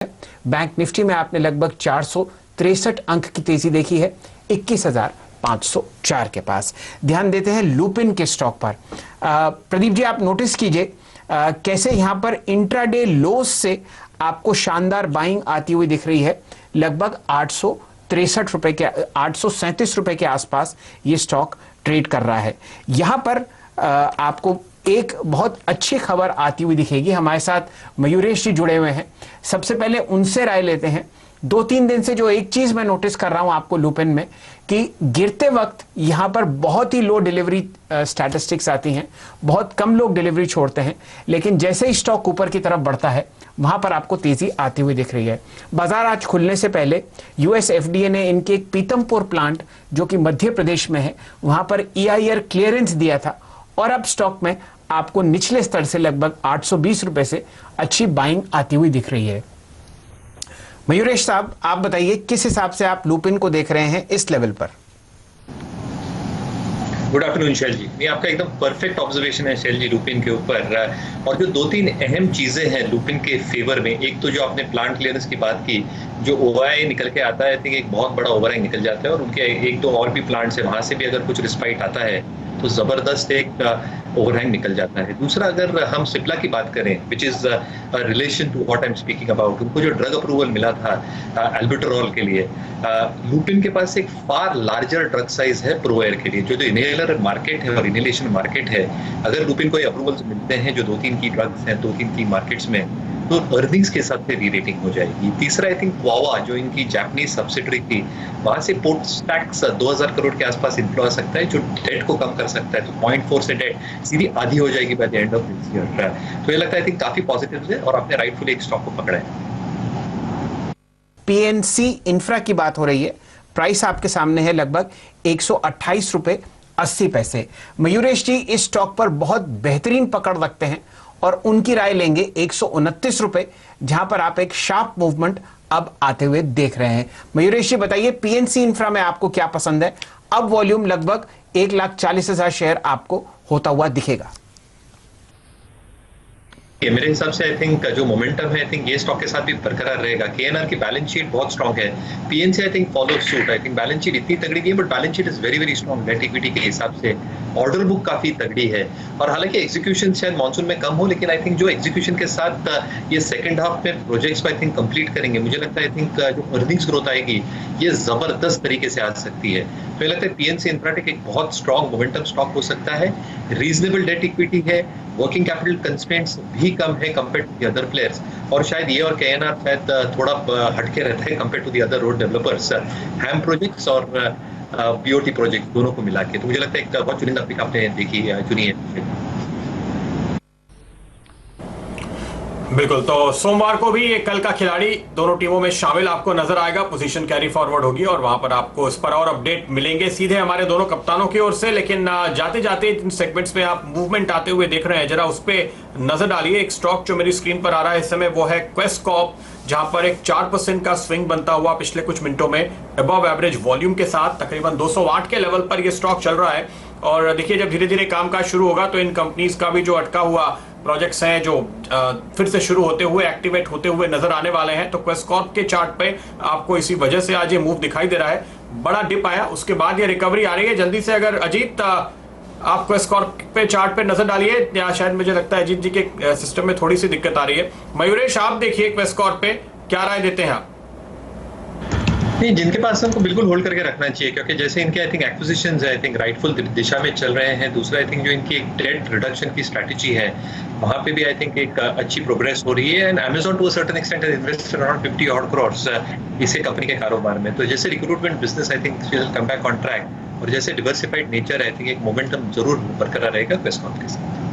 Bank Nifty में आपने लगभग 463 अंक की तेजी देखी है 21,504 के पास। ध्यान देते हैं लुपिन के स्टॉक पर। प्रदीप जी, आप नोटिस कीजिए कैसे यहां पर इंट्राडे लोस से आपको शानदार बाइंग आती हुई दिख रही है। लगभग 837 रुपए के आसपास ये स्टॉक ट्रेड कर रहा है। यहां पर आपको एक बहुत अच्छी खबर आती हुई दिखेगी। हमारे साथ मयूरेश जी जुड़े हुए हैं, सबसे पहले उनसे राय लेते हैं। 2-3 दिन से जो एक चीज मैं नोटिस कर रहा हूं आपको लुपिन में कि गिरते वक्त यहां पर बहुत ही लो डिलीवरी स्टैटिस्टिक्स आती हैं, बहुत कम लोग डिलीवरी छोड़ते हैं, लेकिन जैसे ही स्टॉक ऊपर की तरफ बढ़ता है वहां पर आपको तेजी आती हुई दिख रही है। बाजार आज खुलने से पहले यूएस एफडीए ने इनके एक पीतमपुर प्लांट जो कि मध्य प्रदेश में है वहां पर EIR क्लियरेंस दिया था और अब स्टॉक में आपको निचले स्तर से लगभग 820 रुपए से अच्छी बाइंग आती हुई दिख रही है। मयूरेश साहब, आप बताइए किस हिसाब से आप लुपिन को देख रहे हैं इस लेवल पर? गुड आफ्टरनून शैल जी। ये आपका एकदम परफेक्ट ऑब्जर्वेशन है शैल जी लुपिन के ऊपर। और जो 2-3 अहम चीजें हैं लुपिन के फेवर में, एक तो जो आपने प्लांट क्लियरेंस की बात की, जो ओवरहाई निकल के आता है, आई थिंक एक बहुत बड़ा ओवरहाई निकल जाता है और उनके एक दो और भी प्लांट्स है, वहां से भी अगर कुछ रिस्पाइट आता है तो जबरदस्त एक ओवरहैंग निकल जाता है। दूसरा, अगर हम सिप्ला की बात करें, which is relation to what I am speaking about, उनको जो ड्रग अप्रूवल मिला था एल्बुटरॉल के लिए, लुपिन के पास एक फार लार्जर ड्रग साइज है प्रोएयर के लिए। जो इनहेलर मार्केट है और इनहेलेशन मार्केट है, अगर लुपिन को अप्रूवल्स मिलते हैं जो 2-3 की ड्रग्स हैं 2-3 की मार्केट्स में, तो अर्निंग्स के साथ री रेटिंग हो जाएगी। तीसरा, आई थिंक क्वावा जो इनकी जापानीज सब्सिडरी थी, वहां से पोस्ट टैक्स 2000 करोड़ के आसपास इन्फ्लो आ सकता है जो डेट को कम कर सकता है। तो 0.4 से डेट सीधी आधी हो जाएगी by the end of this year. तो ये लगता है आई थिंक काफी पॉजिटिव है और आपने राइटफुली एक स्टॉक को पकड़ा है। PNC इंफ्रा की बात हो रही है, प्राइस आपके सामने है लगभग 128 रुपए 80 पैसे। मयूरेश जी इस स्टॉक पर बहुत बेहतरीन पकड़ रखते हैं और उनकी राय लेंगे 129 रुपए, जहां पर आप एक शार्प मूवमेंट अब आते हुए देख रहे हैं। मयूरेश जी बताइए PNC इंफ्रा में आपको क्या पसंद है? अब वॉल्यूम लगभग 1,40,000 शेयर आपको होता हुआ दिखेगा। मेरे हिसाब से आई थिंक जो मोमेंटम है, आई थिंक ये स्टॉक के साथ भी बरकरार रहेगा। KNR की बैलेंस शीट बहुत स्ट्रांग है। PNC I think follow suit. I think balance sheet इतनी तगड़ी नहीं है, but balance sheet is very very strong net equity के हिसाब से। ऑर्डर बुक काफी तगड़ी है और हालांकि एग्जीक्यूशन शायद मानसून में कम हो, लेकिन आई थिंक जो एग्जीक्यूशन के साथ ये सेकंड हाफ में प्रोजेक्ट्स को आई थिंक कंप्लीट करेंगे, मुझे लगता है आई थिंक जो अर्निंग्स ग्रोथ आएगी ये जबरदस्त तरीके से आ सकती है। तो ये लगता है PNC इंफ्राटेक एक बहुत स्ट्रांग मोमेंटम स्टॉक हो सकता है। रीजनेबल डेट इक्विटी है, वर्किंग कैपिटल कंस्ट्रेंट्स भी कम है compare to the other players, और शायद ये और KNR शायद थोड़ा हटके रहता है compare to the other road developers, HAM projects और BOT प्रोजेक्ट दोनों को मिला के। तो मुझे लगता है एक बहुत चुनिंदा पिक आपने देखी चुनी है। बिल्कुल, तो सोमवार को भी एक कल का खिलाड़ी दोनों टीमों में शामिल आपको नजर आएगा। पोजीशन कैरी फॉरवर्ड होगी और वहां पर आपको इस पर और अपडेट मिलेंगे सीधे हमारे दोनों कप्तानों की ओर से। लेकिन जाते जाते इन सेगमेंट्स में आप मूवमेंट आते हुए देख रहे हैं, जरा उस पर नजर डालिए। एक स्टॉक जो मेरी स्क्रीन पर आ रहा है इस समय वो है क्वेस्ट कॉर्प, जहां पर एक 4% का स्विंग बनता हुआ पिछले कुछ मिनटों में अबव एवरेज वॉल्यूम के साथ तकरीबन 208 के लेवल पर यह स्टॉक चल रहा है। और देखिए, जब धीरे धीरे कामकाज शुरू होगा तो इन कंपनीज का भी जो अटका हुआ प्रोजेक्ट्स हैं जो फिर से शुरू होते हुए एक्टिवेट होते हुए नजर आने वाले हैं। तो क्वेस्ट कॉर्प के चार्ट पे आपको इसी वजह से आज ये मूव दिखाई दे रहा है। बड़ा डिप आया, उसके बाद ये रिकवरी आ रही है। जल्दी से अगर अजीत आप क्वेस्ट कॉर्प पे चार्ट पे नजर डालिए, या शायद मुझे लगता है अजीत जी के सिस्टम में थोड़ी सी दिक्कत आ रही है। मयूरेश, आप देखिए क्वेस्ट कॉर्प पे क्या राय देते हैं आप? नहीं, जिनके पास हमको बिल्कुल होल्ड करके रखना चाहिए, क्योंकि जैसे इनके आई थिंक एक्विजिशंस है आई थिंक राइटफुल दिशा में चल रहे हैं। दूसरा, आई थिंक जो इनकी एक डेट रिडक्शन की स्ट्रैटेजी है वहां पे भी आई थिंक एक अच्छी प्रोग्रेस हो रही है। And Amazon to a certain extent has invested around 50 odd crores इसे कंपनी के कारोबार में। तो जैसे recruitment business I think will come back on track, और जैसे डिवर्सिफाइड नेचर आई थिंक एक मोमेंटम जरूर बरकरार रहेगा क्वेस्ट कॉर्प के साथ।